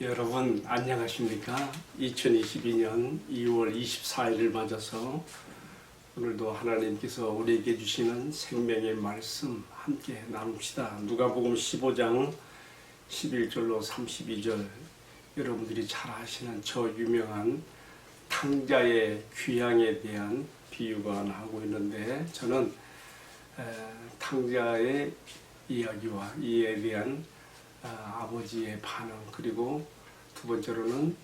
여러분 안녕하십니까? 2022년 2월 24일을 맞아서 오늘도 하나님께서 우리에게 주시는 생명의 말씀 함께 나눕시다. 누가복음 15장 11절로 32절, 여러분들이 잘 아시는 저 유명한 탕자의 귀향에 대한 비유가 나오고 있는데, 저는 탕자의 이야기와 이에 대한 아버지의 반응, 그리고 두 번째로는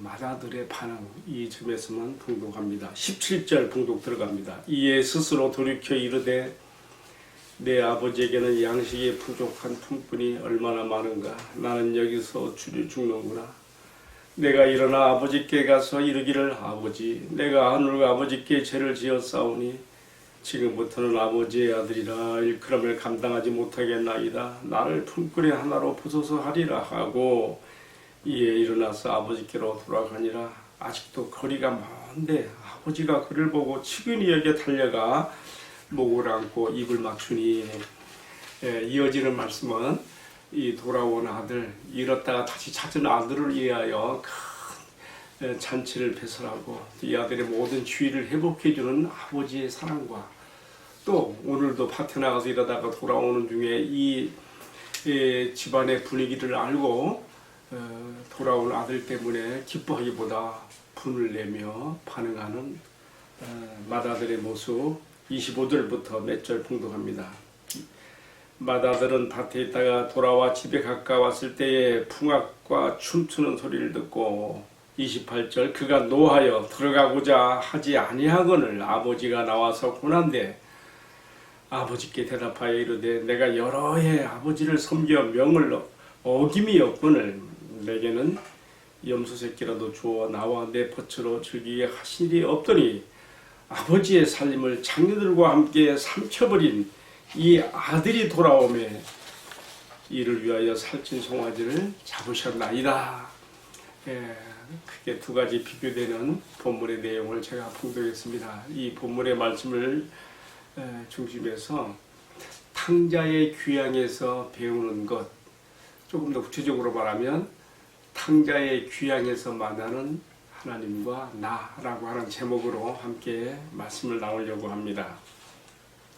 맏아들의 반응, 이 점에서만 봉독합니다. 17절 봉독 들어갑니다. 이에 스스로 돌이켜 이르되 내 아버지에게는 양식이 부족한 품꾼이 얼마나 많은가. 나는 여기서 줄이 죽는구나. 내가 일어나 아버지께 가서 이르기를, 아버지, 내가 하늘과 아버지께 죄를 지었사오니 지금부터는 아버지의 아들이라 일컬음을 감당하지 못하겠나이다. 나를 품꾼의 하나로 부숴서 하리라 하고 이에 일어나서 아버지께로 돌아가니라. 아직도 거리가 먼데 아버지가 그를 보고 측은히 여겨 달려가 목을 안고 입을 맞추니. 이어지는 말씀은 이 돌아온 아들, 잃었다가 다시 찾은 아들을 위하여 큰 잔치를 배설하고 이 아들의 모든 주의를 회복해주는 아버지의 사랑과, 또 오늘도 밭에 나가서 일하다가 돌아오는 중에 이 집안의 분위기를 알고 돌아온 아들 때문에 기뻐하기보다 분을 내며 반응하는 맏아들의 모습, 25절부터 몇 절 봉독합니다. 맏아들은 밭에 있다가 돌아와 집에 가까웠을 때에 풍악과 춤추는 소리를 듣고, 28절, 그가 노하여 들어가고자 하지 아니하거늘 아버지가 나와서 고난데 아버지께 대답하여 이르되 내가 여러 해 아버지를 섬겨 명을 어김이 없거늘 내게는 염소 새끼라도 주어 나와 내 덫으로 즐기게 하실 일이 없더니 아버지의 살림을 장녀들과 함께 삼켜버린 이 아들이 돌아오매 이를 위하여 살찐 송아지를 잡으셨나이다. 크게 두 가지 비교되는 본문의 내용을 제가 봉독했습니다. 이 본문의 말씀을 중심에서 탕자의 귀향에서 배우는 것, 조금 더 구체적으로 말하면 탕자의 귀향에서 만나는 하나님과 나라고 하는 제목으로 함께 말씀을 나누려고 합니다.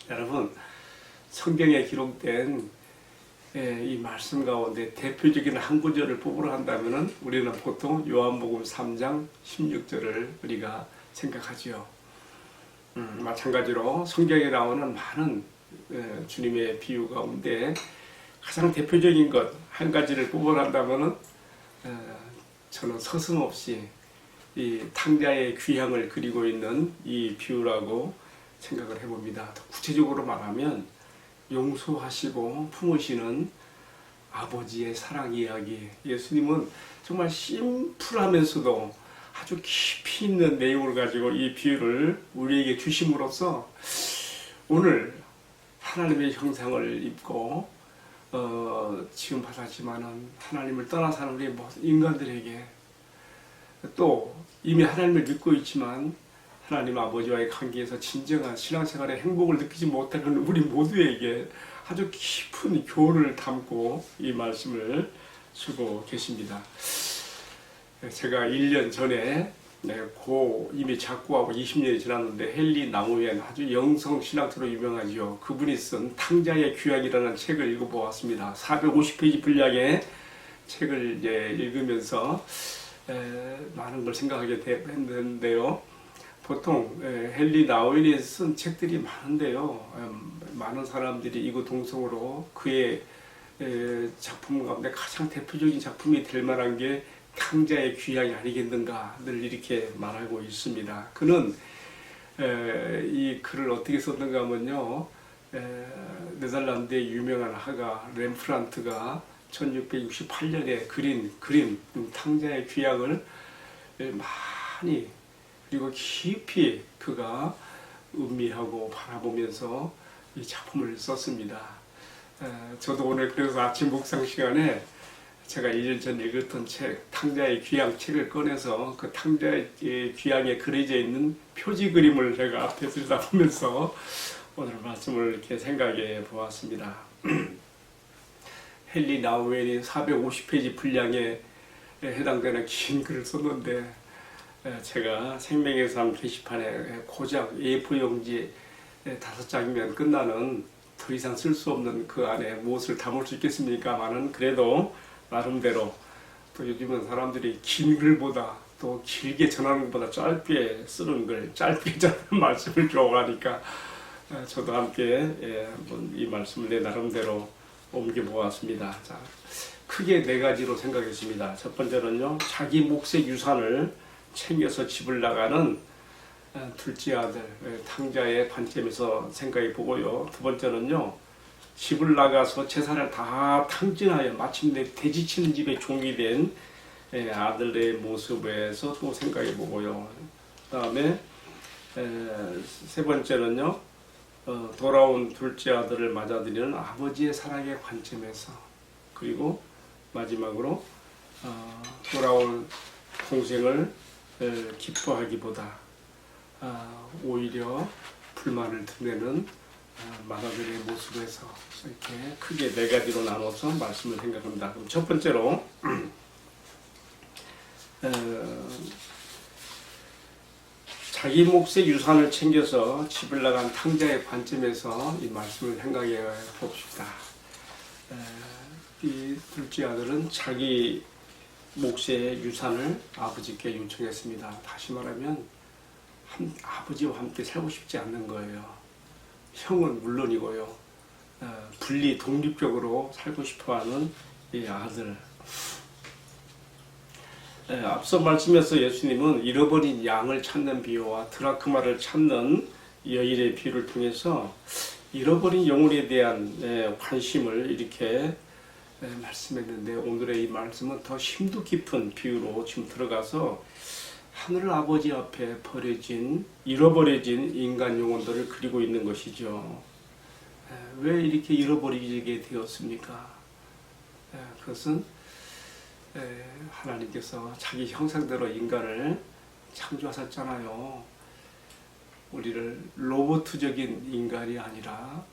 여러분, 성경에 기록된 이 말씀 가운데 대표적인 한 구절을 뽑으러 한다면 우리는 보통 요한복음 3장 16절을 우리가 생각하지요. 마찬가지로 성경에 나오는 많은 주님의 비유 가운데 가장 대표적인 것 한 가지를 뽑아낸다면 저는 서슴없이 이 탕자의 귀향을 그리고 있는 이 비유라고 생각을 해봅니다. 더 구체적으로 말하면 용서하시고 품으시는 아버지의 사랑 이야기. 예수님은 정말 심플하면서도 아주 깊이 있는 내용을 가지고 이 비유를 우리에게 주심으로써 오늘 하나님의 형상을 입고 지금 바라지만은 하나님을 떠나 사는 우리 모든 인간들에게, 또 이미 하나님을 믿고 있지만 하나님 아버지와의 관계에서 진정한 신앙생활의 행복을 느끼지 못하는 우리 모두에게 아주 깊은 교훈을 담고 이 말씀을 주고 계십니다. 제가 1년 전에 이미 작고하고 20년이 지났는데 헨리 나우엔, 아주 영성 신학자로 유명하죠. 그분이 쓴 탕자의 귀향이라는 책을 읽어보았습니다. 450페이지 분량의 책을 읽으면서 많은 걸 생각하게 됐는데요. 보통 헨리 나우엔이 쓴 책들이 많은데요. 많은 사람들이 이구동성으로 그의 작품 가운데 가장 대표적인 작품이 될 만한 게 탕자의 귀향이 아니겠는가 늘 이렇게 말하고 있습니다. 그는 이 글을 어떻게 썼는가 하면요, 네덜란드의 유명한 화가 렘프란트가 1668년에 그린 그림 탕자의 귀향을 많이 그리고 깊이 그가 음미하고 바라보면서 이 작품을 썼습니다. 저도 오늘 그래서 아침 묵상 시간에 제가 1년 전 읽었던 책, 탕자의 귀향 책을 꺼내서 그 탕자의 귀향에 그려져 있는 표지 그림을 제가 앞에 들여다보면서 오늘 말씀을 이렇게 생각해 보았습니다. 헨리 나우엔이 450페이지 분량의 해당되는 긴 글을 썼는데 제가 생명의 삶 게시판에 고작 A4 용지 5장이면 끝나는 더 이상 쓸 수 없는 그 안에 무엇을 담을 수 있겠습니까마는 그래도 나름대로 또 요즘은 사람들이 긴 글보다 또 길게 전하는 것보다 짧게 쓰는 글, 짧게 전하는 말씀을 좋아하니까 저도 함께 한번 이 말씀을 내 나름대로 옮겨 보았습니다. 자, 크게 네 가지로 생각했습니다. 첫 번째는요, 자기 몫의 유산을 챙겨서 집을 나가는 둘째 아들 탕자의 관점에서 생각해 보고요. 두 번째는요, 집을 나가서 재산을 다 탕진하여 마침내 돼지치는 집의 종이 된 아들의 모습에서 또 생각해 보고요. 그 다음에 세 번째는요, 돌아온 둘째 아들을 맞아들이는 아버지의 사랑의 관점에서, 그리고 마지막으로 돌아온 동생을 기뻐하기보다 오히려 불만을 드러내는 맏아들의 모습에서 이렇게 크게 네 가지로 나눠서 말씀을 생각합니다. 그럼 첫 번째로 자기 몫의 유산을 챙겨서 집을 나간 탕자의 관점에서 이 말씀을 생각해 봅시다. 이 둘째 아들은 자기 몫의 유산을 아버지께 요청했습니다. 다시 말하면 아버지와 함께 살고 싶지 않는 거예요. 형은 물론이고요. 분리 독립적으로 살고 싶어하는 이 아들. 앞서 말씀에서 예수님은 잃어버린 양을 찾는 비유와 드라크마를 찾는 여인의 비유를 통해서 잃어버린 영혼에 대한 관심을 이렇게 말씀했는데, 오늘의 이 말씀은 더 심도 깊은 비유로 지금 들어가서 하늘 아버지 앞에 잃어버려진 인간 영혼들을 그리고 있는 것이죠. 왜 이렇게 잃어버리게 되었습니까? 그것은 하나님께서 자기 형상대로 인간을 창조하셨잖아요. 우리를 로봇적인 인간이 아니라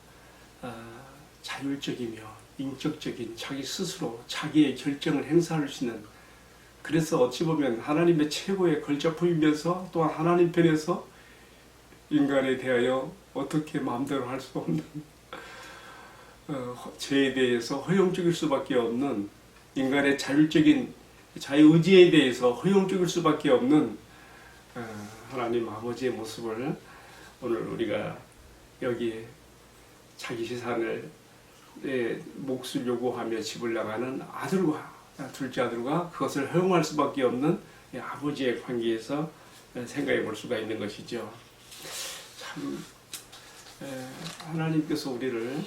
자율적이며 인격적인 자기 스스로 자기의 결정을 행사할 수 있는, 그래서 어찌 보면 하나님의 최고의 걸작품이면서 또한 하나님 편에서 인간에 대하여 어떻게 마음대로 할 수 없는, 죄에 대해서 허용적일 수밖에 없는, 인간의 자율적인 자유의지에 대해서 허용적일 수밖에 없는 하나님 아버지의 모습을 오늘 우리가 여기 자기 재산을 몫을 요구하며 집을 나가는 아들과 둘째 아들과 그것을 허용할 수밖에 없는 아버지의 관계에서 생각해 볼 수가 있는 것이죠. 참 하나님께서 우리를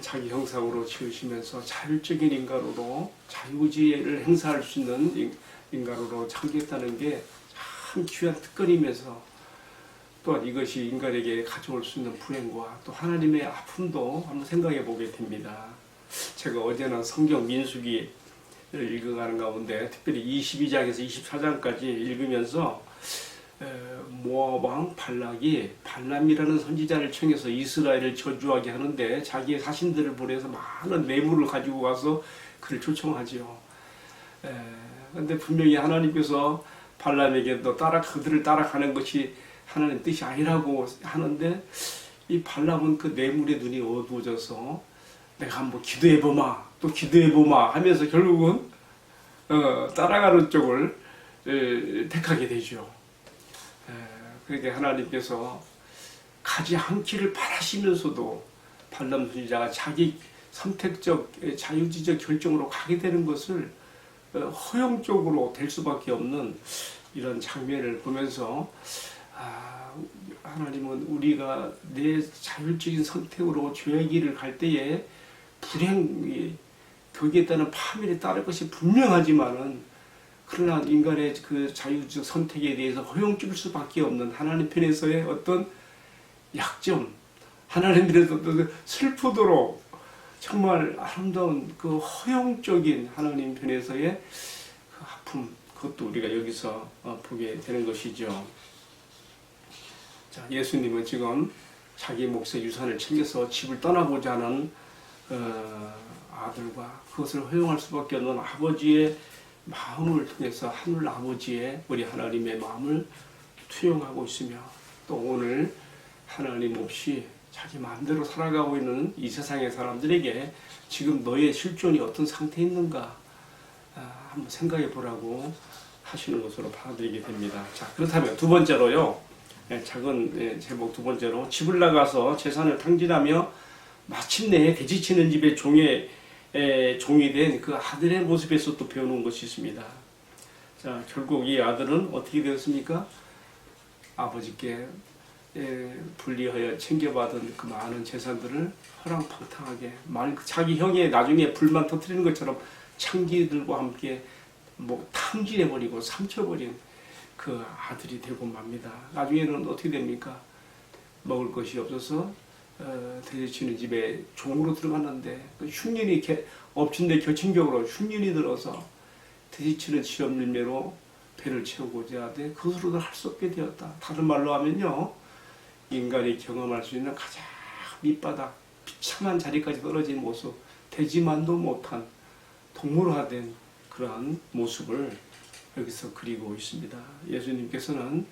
자기 형상으로 지으시면서 자율적인 인간으로 자유의지를 행사할 수 있는 인간으로 창조했다는 게 참 귀한 특권이면서, 또한 이것이 인간에게 가져올 수 있는 불행과 또 하나님의 아픔도 한번 생각해 보게 됩니다. 제가 어제는 성경 민수기를 읽어가는 가운데 특별히 22장에서 24장까지 읽으면서 모압 왕 발락이 발람이라는 선지자를 청해서 이스라엘을 저주하게 하는데 자기의 사신들을 보내서 많은 뇌물을 가지고 가서 그를 초청하지요. 그런데 분명히 하나님께서 발람에게도 그들을 따라가는 것이 하나님 뜻이 아니라고 하는데, 이 발람은 그 뇌물의 눈이 어두워져서 내가 한번 기도해보마 또 기도해보마 하면서 결국은 따라가는 쪽을 택하게 되죠. 그렇게 하나님께서 가지 않기를 바라시면서도 발람 선지자가 자기 선택적 자유지적 결정으로 가게 되는 것을 허용적으로 될 수밖에 없는 이런 장면을 보면서 하나님은 우리가 내 자율적인 선택으로 죄의 길을 갈 때에 불행이 거기에 따른 파멸이 따를 것이 분명하지만은, 그러나 인간의 그 자유적 선택에 대해서 허용적일 수밖에 없는 하나님 편에서의 어떤 약점, 하나님 편에서 슬프도록 정말 아름다운 그 허용적인 하나님 편에서의 그 아픔, 그것도 우리가 여기서 보게 되는 것이죠. 자, 예수님은 지금 자기 몫의 유산을 챙겨서 집을 떠나고자 하는 아들과 그것을 허용할 수밖에 없는 아버지의 마음을 통해서 하늘 아버지의 우리 하나님의 마음을 투영하고 있으며 또 오늘 하나님 없이 자기 마음대로 살아가고 있는 이 세상의 사람들에게 지금 너의 실존이 어떤 상태에 있는가 한번 생각해 보라고 하시는 것으로 받아들이게 됩니다. 자, 그렇다면 두 번째로요. 작은 제목 두 번째로 집을 나가서 재산을 탕진하며 마침내 돼지치는 집의 종이 된 그 아들의 모습에서 또 배우는 것이 있습니다. 자, 결국 이 아들은 어떻게 되었습니까? 아버지께 분리하여 챙겨받은 그 많은 재산들을 허랑방탕하게 자기 형의 나중에 불만 터뜨리는 것처럼 창기들과 함께 탕진해버리고 삼켜버린 그 아들이 되고 맙니다. 나중에는 어떻게 됩니까? 먹을 것이 없어서 돼지치는 집에 종으로 들어갔는데 그 흉년이 엎친 데 겨친격으로 흉년이 들어서 돼지치는 지업 열매로 배를 채우고자 하되 그것으로도 할 수 없게 되었다. 다른 말로 하면요, 인간이 경험할 수 있는 가장 밑바닥 비참한 자리까지 떨어진 모습, 되지만도 못한 동물화된 그러한 모습을 여기서 그리고 있습니다. 예수님께서는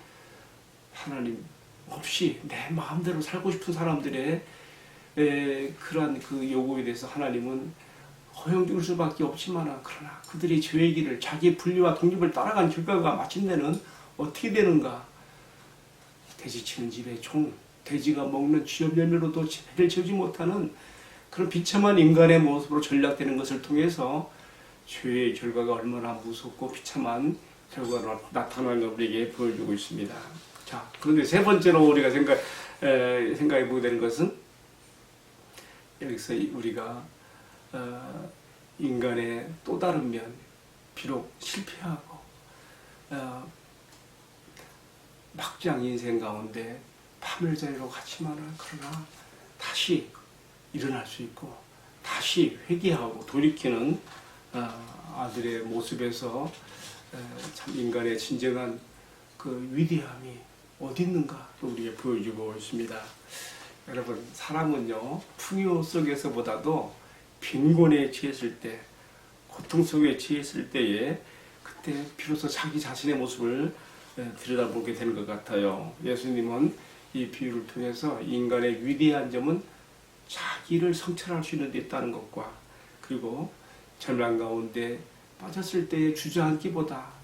하나님 없이 내 마음대로 살고 싶은 사람들의 그러한 그 요구에 대해서 하나님은 허용 줄 수밖에 없지만 그러나 그들이 죄의 길을 자기 분리와 독립을 따라간 결과가 마침내는 어떻게 되는가? 돼지치는 집의 종, 돼지가 먹는 쥐업 열매로도 배를 채우지 못하는 그런 비참한 인간의 모습으로 전락되는 것을 통해서 죄의 결과가 얼마나 무섭고 비참한 결과로 나타나는 걸 우리에게 보여주고 있습니다. 자, 그런데 세 번째로 우리가 생각해 보게 되는 것은 여기서 우리가 인간의 또 다른 면, 비록 실패하고 막장 인생 가운데 파멸자리로 갔지만은 그러나 다시 일어날 수 있고 다시 회개하고 돌이키는 아들의 모습에서 참 인간의 진정한 그 위대함이 어디 있는가 우리에게 보여주고 있습니다. 여러분, 사람은요 풍요 속에서보다도 빈곤에 처했을 때, 고통 속에 처했을 때에 그때 비로소 자기 자신의 모습을 들여다보게 되는 것 같아요. 예수님은 이 비유를 통해서 인간의 위대한 점은 자기를 성찰할 수 있는 데 있다는 것과 그리고 절망 가운데 빠졌을 때의 주저앉기보다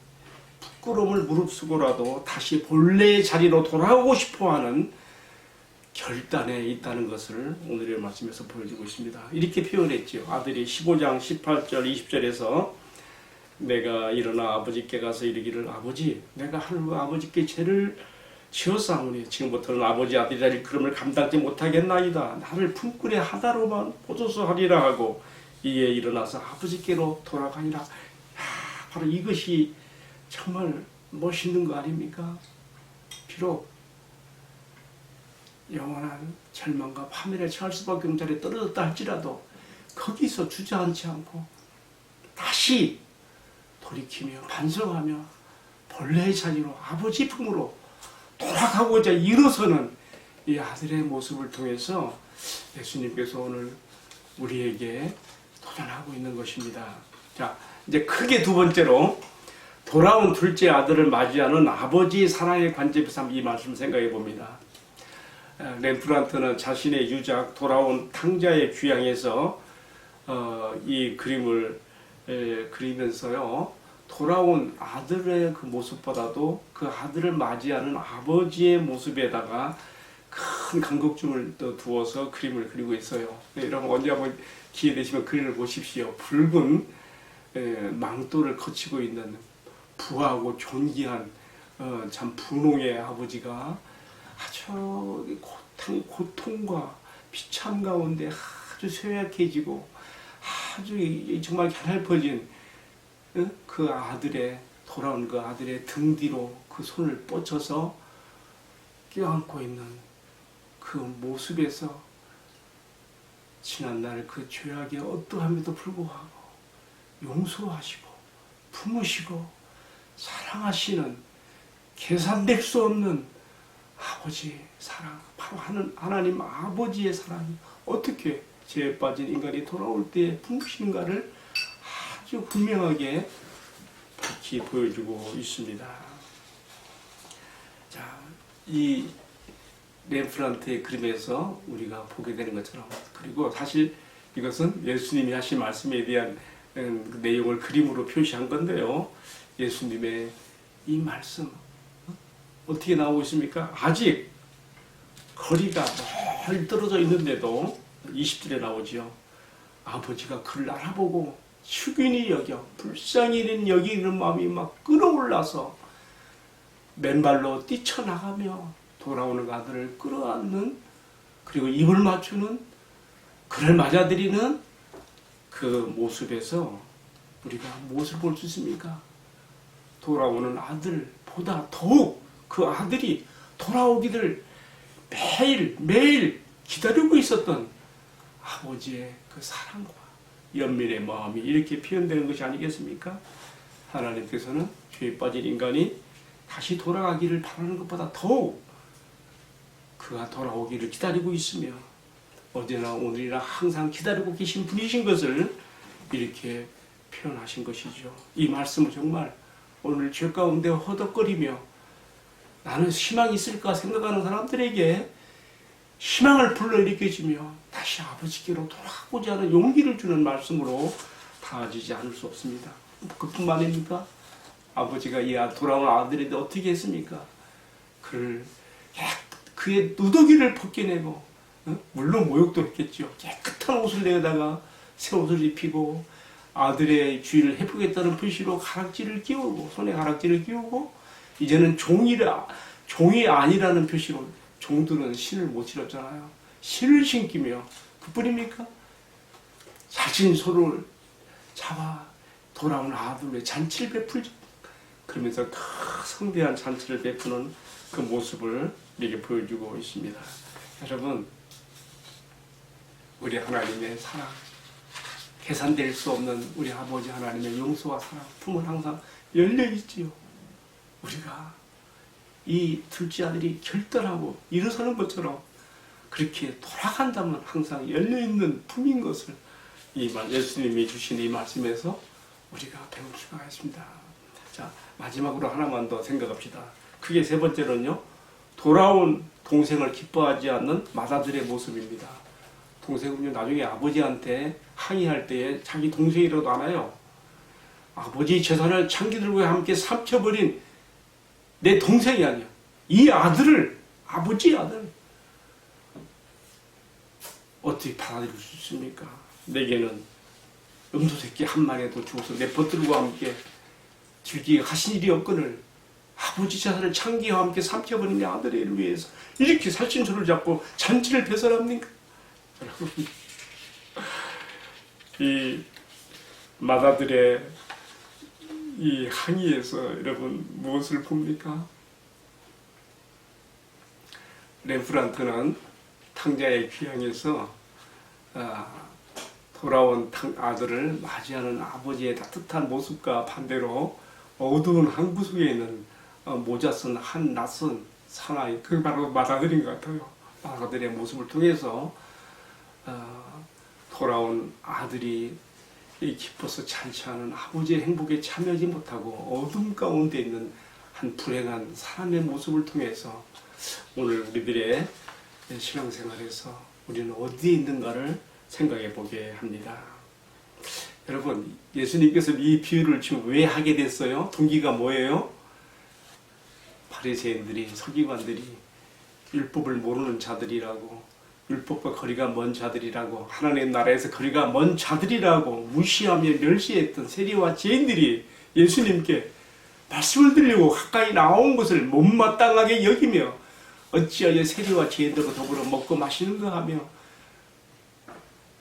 부끄러움을 무릅쓰고라도 다시 본래의 자리로 돌아오고 싶어하는 결단에 있다는 것을 오늘의 말씀에서 보여주고 있습니다. 이렇게 표현했죠. 아들이 15장 18절 20절에서 내가 일어나 아버지께 가서 이르기를 아버지 내가 하늘과 아버지께 죄를 지었사오니 지금부터는 아버지 아들이라 일컬음을 감당지 못하겠나이다. 나를 품꾼의 하다로만 보소서 하리라 하고 이에 일어나서 아버지께로 돌아가니라. 바로 이것이 정말 멋있는 거 아닙니까? 비록 영원한 절망과 파멸에 처할 수밖에 없는 자리에 떨어졌다 할지라도 거기서 주저앉지 않고 다시 돌이키며 반성하며 본래의 자리로 아버지 품으로 돌아가고자 일어서는 이 아들의 모습을 통해서 예수님께서 오늘 우리에게 도전하고 있는 것입니다. 자, 이제 크게 두 번째로 돌아온 둘째 아들을 맞이하는 아버지의 사랑의 관점에서 이 말씀 생각해 봅니다. 렘프란트는 자신의 유작 돌아온 탕자의 귀향에서 이 그림을 그리면서요 돌아온 아들의 그 모습보다도 그 아들을 맞이하는 아버지의 모습에다가 큰 간극점을 또 두어서 그림을 그리고 있어요. 여러분 언제 한번 기회 되시면 그림을 보십시오. 붉은 망토를 거치고 있는 부하고 존귀한 참 분홍의 아버지가 아주 고통과 비참 가운데 아주 쇠약해지고 아주 정말 갸냘퍼진 그 아들의 돌아온 그 아들의 등 뒤로 그 손을 뻗쳐서 껴안고 있는 그 모습에서 지난날 그 죄악의 어떠함에도 불구하고 용서하시고 품으시고 사랑하시는 계산될 수 없는 아버지의 사랑, 바로 하나님 아버지의 사랑이 어떻게 죄에 빠진 인간이 돌아올 때 품으시는가를 아주 분명하게 특히 보여주고 있습니다. 자, 이 렘프란트의 그림에서 우리가 보게 되는 것처럼, 그리고 사실 이것은 예수님이 하신 말씀에 대한 내용을 그림으로 표시한 건데요. 예수님의 이 말씀 어떻게 나오고 있습니까? 아직 거리가 멀리 떨어져 있는데도 20절에 나오지요. 아버지가 그를 알아보고 휴긴히 여겨 불쌍히 여기는 마음이 막 끌어올라서 맨발로 뛰쳐나가며 돌아오는 아들을 끌어안는, 그리고 입을 맞추는, 그를 맞아들이는 그 모습에서 우리가 무엇을 볼 수 있습니까? 돌아오는 아들보다 더욱 그 아들이 돌아오기를 매일 기다리고 있었던 아버지의 그 사랑과 연민의 마음이 이렇게 표현되는 것이 아니겠습니까? 하나님께서는 죄에 빠진 인간이 다시 돌아가기를 바라는 것보다 더욱 그가 돌아오기를 기다리고 있으며 어제나 오늘이나 항상 기다리고 계신 분이신 것을 이렇게 표현하신 것이죠. 이 말씀은 정말 오늘 죄 가운데 허덕거리며 나는 희망이 있을까 생각하는 사람들에게 희망을 불러일으켜주며 다시 아버지께로 돌아가고자 하는 용기를 주는 말씀으로 다해지지 않을 수 없습니다. 그뿐만 아닙니까? 아버지가 이 돌아온 아들인데 어떻게 했습니까? 그의 누더기를 벗겨내고, 물론 모욕도 했겠죠. 깨끗한 옷을 내다가 새 옷을 입히고 아들의 주의를 회복했다는 표시로 가락지를 끼우고, 손에 가락지를 끼우고, 이제는 종이 아니라는 표시로, 종들은 신을 못 신었잖아요. 신을 신기며, 그뿐입니까? 자신 소를 잡아 돌아온 아들의 잔치를 베풀죠. 그러면서 그 성대한 잔치를 베푸는 그 모습을 이렇게 보여주고 있습니다. 여러분, 우리 하나님의 사랑, 계산될 수 없는 우리 아버지 하나님의 용서와 사랑 품은 항상 열려있지요. 우리가 이 둘째 아들이 결단하고 일어서는 것처럼 그렇게 돌아간다면 항상 열려있는 품인 것을 예수님이 주신 이 말씀에서 우리가 배울 수가 있습니다. 자, 마지막으로 하나만 더 생각합시다. 크게 세 번째로는요, 돌아온 동생을 기뻐하지 않는 맏아들의 모습입니다. 동생은요, 나중에 아버지한테 항의할 때에 자기 동생이라도 하나요, 아버지 재산을 창기들과 함께 삼켜버린 내 동생이 아니야, 이 아들을, 아버지의 아들 어떻게 받아들일 수 있습니까? 내게는 음소새끼 한 마리도 주어서 내 벗들과 함께 길게 하신 일이 없거늘 아버지 재산을 창기와 함께 삼켜버린 내 아들의 일을 위해서 이렇게 살찐소를 잡고 잔치를 배설합니까? 여러분, 이 맏아들의 이 항의에서 여러분 무엇을 봅니까? 렘프란트는 탕자의 귀향에서 돌아온 아들을 맞이하는 아버지의 따뜻한 모습과 반대로 어두운 한 구석에 있는 모자 쓴 한 낯선 사나이, 그게 바로 맏아들인 것 같아요. 맏아들의 모습을 통해서 돌아온 아들이 기뻐서 잔치하는 아버지의 행복에 참여하지 못하고 어둠 가운데 있는 한 불행한 사람의 모습을 통해서 오늘 우리들의 신앙생활에서 우리는 어디에 있는가를 생각해 보게 합니다. 여러분, 예수님께서 이 비유를 지금 왜 하게 됐어요? 동기가 뭐예요? 바리새인들이, 서기관들이 율법을 모르는 자들이라고, 율법과 거리가 먼 자들이라고, 하나님 나라에서 거리가 먼 자들이라고 무시하며 멸시했던 세리와 죄인들이 예수님께 말씀을 드리려고 가까이 나온 것을 못마땅하게 여기며 어찌하여 세리와 죄인들과 더불어 먹고 마시는가 하며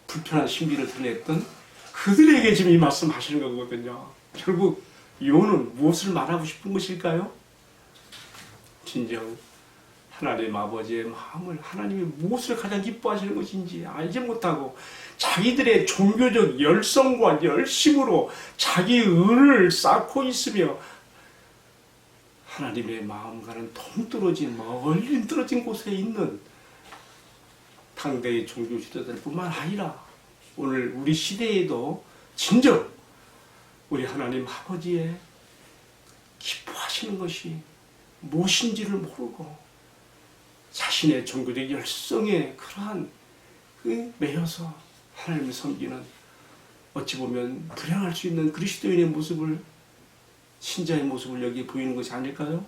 불편한 심기를 드러냈던 그들에게 지금 이 말씀 하시는 거거든요. 결국 요는 무엇을 말하고 싶은 것일까요? 진정 하나님 아버지의 마음을, 하나님이 무엇을 가장 기뻐하시는 것인지 알지 못하고 자기들의 종교적 열성과 열심으로 자기 의를 쌓고 있으며 하나님의 마음과는 동떨어진, 멀리 떨어진 곳에 있는 당대의 종교 지도자들뿐만 아니라 오늘 우리 시대에도 진정 우리 하나님 아버지의 기뻐하시는 것이 무엇인지를 모르고 자신의 종교적 열성에 그러한 매여서 하나님을 섬기는, 어찌 보면 불행할 수 있는 그리스도인의 모습을, 신자의 모습을 여기 보이는 것이 아닐까요?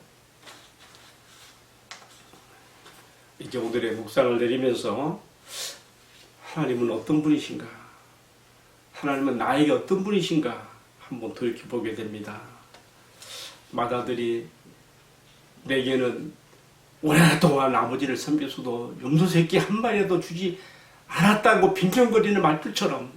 이제 오늘의 묵상을 내리면서 하나님은 어떤 분이신가, 하나님은 나에게 어떤 분이신가 한번 돌이켜보게 됩니다. 맏아들이 내게는 오랫동안 아버지를 섬겼어도 염소 새끼 한 마리라도 주지 않았다고 빈정거리는 말들처럼,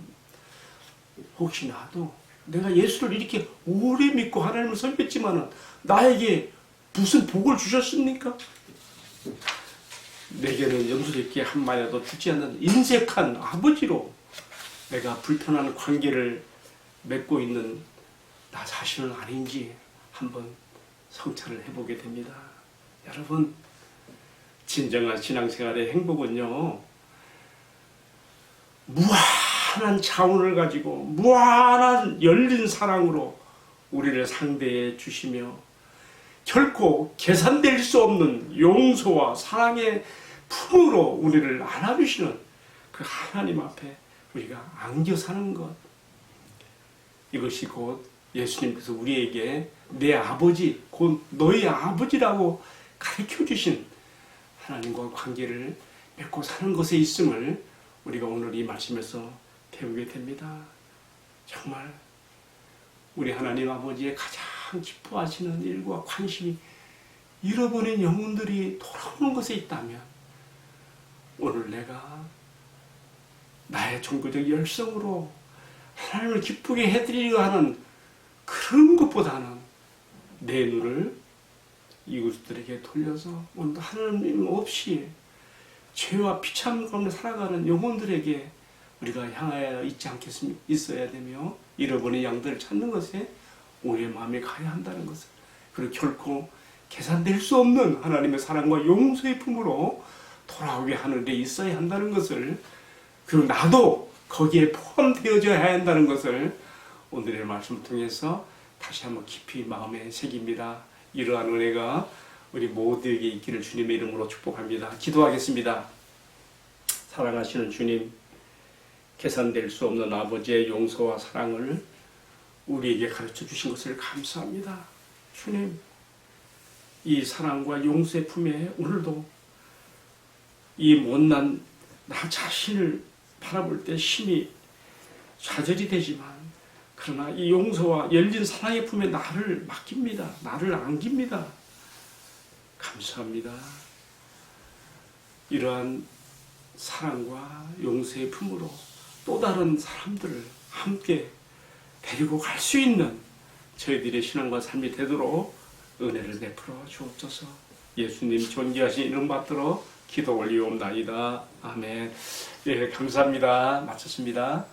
혹시 나도 내가 예수를 이렇게 오래 믿고 하나님을 섬겼지만은 나에게 무슨 복을 주셨습니까? 내게는 염소 새끼 한 마리라도 주지 않는 인색한 아버지로 내가 불편한 관계를 맺고 있는 나 자신은 아닌지 한번 성찰을 해보게 됩니다. 여러분, 진정한 신앙생활의 행복은요, 무한한 자원을 가지고 무한한 열린 사랑으로 우리를 상대해 주시며 결코 계산될 수 없는 용서와 사랑의 품으로 우리를 안아주시는 그 하나님 앞에 우리가 안겨 사는 것, 이것이 곧 예수님께서 우리에게 내 아버지, 곧 너희 아버지라고 가르쳐 주신 하나님과 관계를 맺고 사는 것에 있음을 우리가 오늘 이 말씀에서 배우게 됩니다. 정말 우리 하나님 아버지의 가장 기뻐하시는 일과 관심이 잃어버린 영혼들이 돌아오는 것에 있다면, 오늘 내가 나의 종교적 열성으로 하나님을 기쁘게 해드리려 하는 그런 것보다는 내 눈을 이웃들에게 돌려서 오늘 하나님 없이 죄와 비참 가운데 살아가는 영혼들에게 우리가 향하여 있어야 되며, 잃어버린 양들을 찾는 것에 우리의 마음이 가야 한다는 것을, 그리고 결코 계산될 수 없는 하나님의 사랑과 용서의 품으로 돌아오게 하는 데 있어야 한다는 것을, 그리고 나도 거기에 포함되어져야 한다는 것을 오늘의 말씀을 통해서 다시 한번 깊이 마음에 새깁니다. 이러한 은혜가 우리 모두에게 있기를 주님의 이름으로 축복합니다. 기도하겠습니다. 사랑하시는 주님, 계산될 수 없는 아버지의 용서와 사랑을 우리에게 가르쳐 주신 것을 감사합니다. 주님, 이 사랑과 용서의 품에 오늘도 이 못난 나 자신을 바라볼 때 심히 좌절이 되지만, 그러나 이 용서와 열린 사랑의 품에 나를 맡깁니다. 나를 안깁니다. 감사합니다. 이러한 사랑과 용서의 품으로 또 다른 사람들을 함께 데리고 갈 수 있는 저희들의 신앙과 삶이 되도록 은혜를 베풀어 주옵소서. 예수님 존귀하신 이름 받들어 기도 올리옵나이다. 아멘. 예, 감사합니다. 마쳤습니다.